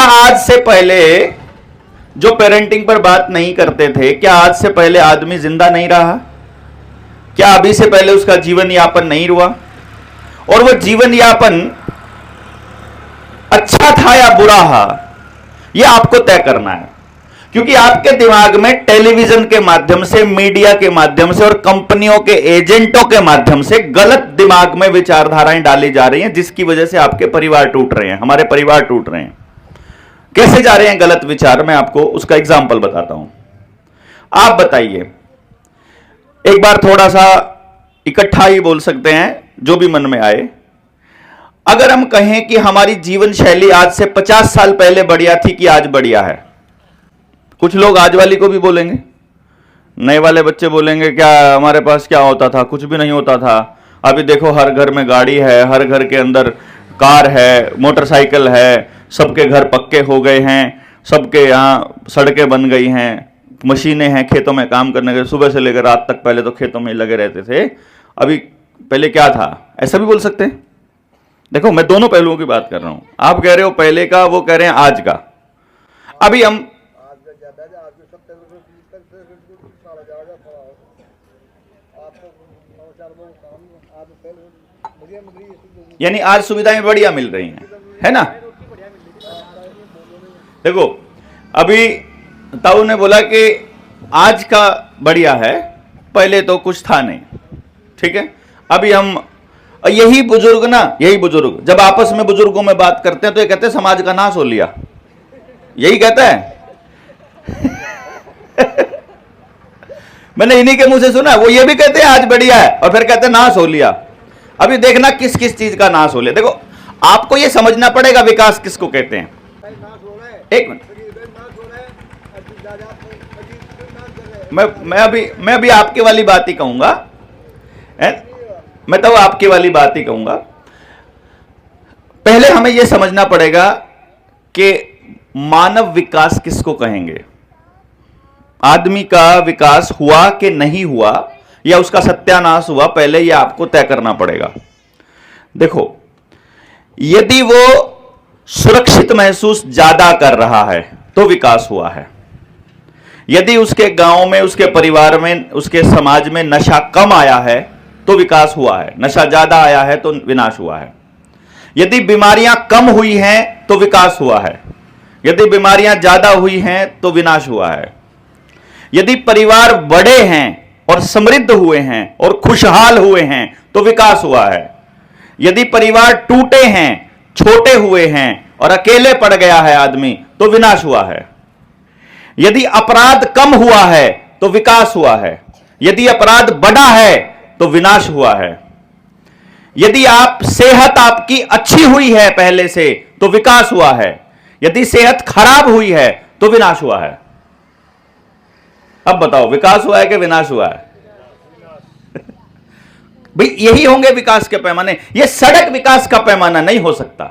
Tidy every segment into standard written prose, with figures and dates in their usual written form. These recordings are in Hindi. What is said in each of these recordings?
आज से पहले जो पेरेंटिंग पर बात नहीं करते थे, क्या आज से पहले आदमी जिंदा नहीं रहा? क्या अभी से पहले उसका जीवन यापन नहीं हुआ? और वो जीवन यापन अच्छा था या बुरा था, यह आपको तय करना है। क्योंकि आपके दिमाग में टेलीविजन के माध्यम से, मीडिया के माध्यम से और कंपनियों के एजेंटों के माध्यम से गलत दिमाग में विचारधाराएं डाली जा रही हैं, जिसकी वजह से आपके परिवार टूट रहे हैं, हमारे परिवार टूट रहे हैं। कैसे जा रहे हैं गलत विचार? मैं आपको उसका एग्जाम्पल बताता हूं। आप बताइए, एक बार थोड़ा सा इकट्ठा ही बोल सकते हैं, जो भी मन में आए। अगर हम कहें कि हमारी जीवन शैली आज से 50 साल पहले बढ़िया थी कि आज बढ़िया है, कुछ लोग आज वाली को भी बोलेंगे, नए वाले बच्चे बोलेंगे क्या हमारे पास क्या होता था, कुछ भी नहीं होता था। अभी देखो हर घर में गाड़ी है, हर घर के अंदर कार है, मोटरसाइकिल है, सबके घर पक्के हो गए हैं, सबके यहाँ सड़कें बन गई हैं, मशीनें हैं खेतों में काम करने के, सुबह से लेकर रात तक पहले तो खेतों में लगे रहते थे, अभी पहले क्या था, ऐसा भी बोल सकते हैं। देखो मैं दोनों पहलुओं की बात कर रहा हूं। आप कह रहे हो पहले का, वो कह रहे हैं आज का। अभी हम यानी आज सुविधाएं बढ़िया मिल रही हैं, है ना? देखो अभी ताऊ ने बोला कि आज का बढ़िया है, पहले तो कुछ था नहीं, ठीक है। अभी हम यही बुजुर्ग जब आपस में बुजुर्गों में बात करते हैं तो ये कहते हैं समाज का नाश हो लिया, यही कहता है। मैंने इन्हीं के मुंह से सुना, वो ये भी कहते हैं आज बढ़िया है और फिर कहते हैं नाश हो लिया। अभी देखना किस किस चीज का नाश हो लिया। देखो आपको ये समझना पड़ेगा विकास किसको कहते हैं। एक मिनट, मैं अभी आपके वाली बात ही कहूंगा, मैं तो आपकी वाली बात ही कहूंगा। पहले हमें यह समझना पड़ेगा कि मानव विकास किसको कहेंगे, आदमी का विकास हुआ कि नहीं हुआ या उसका सत्यानाश हुआ, पहले यह आपको तय करना पड़ेगा। देखो यदि वो सुरक्षित महसूस ज्यादा कर रहा है तो विकास हुआ है। यदि उसके गांव में, उसके परिवार में, उसके समाज में नशा कम आया है तो विकास हुआ है, नशा ज्यादा आया है तो विनाश हुआ है। यदि बीमारियां कम हुई हैं तो विकास हुआ है, यदि बीमारियां ज्यादा हुई हैं तो विनाश हुआ है। यदि परिवार बड़े हैं और समृद्ध हुए हैं और खुशहाल हुए हैं तो विकास हुआ है। यदि परिवार टूटे हैं, छोटे हुए हैं और अकेले पड़ गया है आदमी तो विनाश हुआ है। यदि अपराध कम हुआ है तो विकास हुआ है, यदि अपराध बढ़ा है तो विनाश हुआ है। यदि सेहत आपकी अच्छी हुई है पहले से तो विकास हुआ है, यदि सेहत खराब हुई है तो विनाश हुआ है। अब बताओ विकास हुआ है कि विनाश हुआ है? भाई यही होंगे विकास के पैमाने। यह सड़क विकास का पैमाना नहीं हो सकता,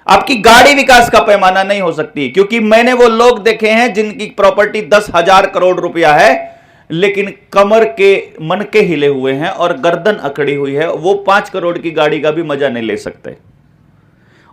आपकी गाड़ी विकास का पैमाना नहीं हो सकती, क्योंकि मैंने वो लोग देखे हैं जिनकी प्रॉपर्टी 10,000 करोड़ रुपया है लेकिन कमर के मनके हिले हुए हैं और गर्दन अकड़ी हुई है, वो 5 करोड़ की गाड़ी का भी मजा नहीं ले सकते।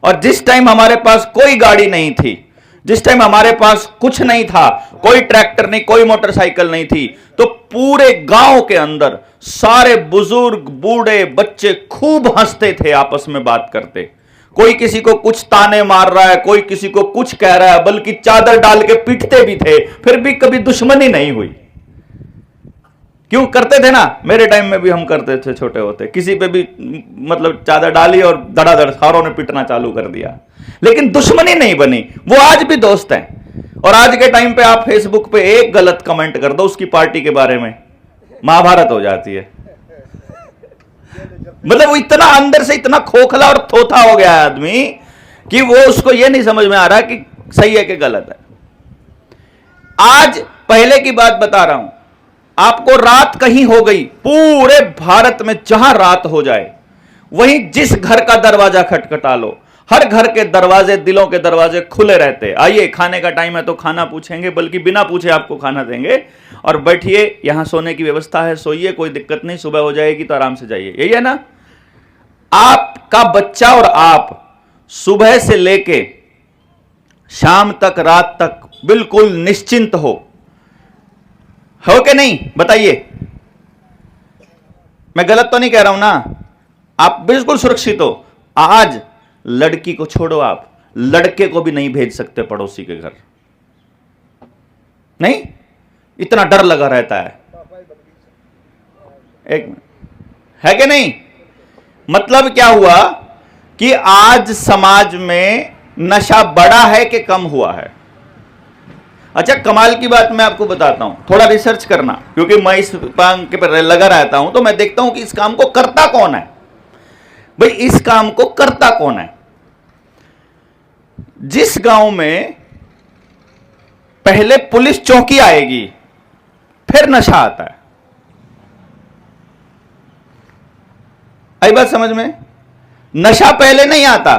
और जिस टाइम हमारे पास कोई गाड़ी नहीं थी, जिस टाइम हमारे पास कुछ नहीं था, कोई ट्रैक्टर नहीं, कोई मोटरसाइकिल नहीं थी, तो पूरे गांव के अंदर सारे बुजुर्ग, बूढ़े, बच्चे खूब हंसते थे, आपस में बात करते। कोई किसी को कुछ ताने मार रहा है, कोई किसी को कुछ कह रहा है, बल्कि चादर डाल के पीटते भी थे, फिर भी कभी दुश्मनी नहीं हुई। क्यों करते थे ना, मेरे टाइम में भी हम करते थे, छोटे होते किसी पे भी मतलब चादर डाली और धड़ाधड़ सारों ने पीटना चालू कर दिया, लेकिन दुश्मनी नहीं बनी। वो आज भी दोस्त हैं। और आज के टाइम पे आप फेसबुक पे एक गलत कमेंट कर दो उसकी पार्टी के बारे में, महाभारत हो जाती है। मतलब वो इतना अंदर से इतना खोखला और थोथा हो गया है आदमी कि वो उसको ये नहीं समझ में आ रहा कि सही है कि गलत है। आज पहले की बात बता रहा हूं, आपको रात कहीं हो गई, पूरे भारत में जहां रात हो जाए वहीं जिस घर का दरवाजा खटखटा लो, हर घर के दरवाजे, दिलों के दरवाजे खुले रहते। आइए खाने का टाइम है तो खाना पूछेंगे, बल्कि बिना पूछे आपको खाना देंगे, और बैठिए यहां सोने की व्यवस्था है, सोइए, कोई दिक्कत नहीं, सुबह हो जाएगी तो आराम से जाइए। यही है ना? आपका बच्चा और आप सुबह से लेके शाम तक, रात तक बिल्कुल निश्चिंत हो कि नहीं? बताइए, मैं गलत तो नहीं कह रहा हूं ना? आप बिल्कुल सुरक्षित हो। आज लड़की को छोड़ो, आप लड़के को भी नहीं भेज सकते पड़ोसी के घर, नहीं, इतना डर लगा रहता है। एक है कि नहीं? मतलब क्या हुआ कि आज समाज में नशा बढ़ा है कि कम हुआ है? अच्छा, कमाल की बात मैं आपको बताता हूं, थोड़ा रिसर्च करना, क्योंकि मैं इस काम के पर लगा रहता हूं, तो मैं देखता हूं कि इस काम को करता कौन है। भाई, इस काम को करता कौन है? जिस गांव में पहले पुलिस चौकी आएगी, फिर नशा आता है। आई बात समझ में? नशा पहले नहीं आता,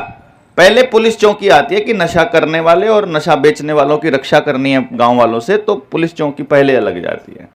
पहले पुलिस चौकी आती है कि नशा करने वाले और नशा बेचने वालों की रक्षा करनी है गांव वालों से, तो पुलिस चौकी पहले लग जाती है।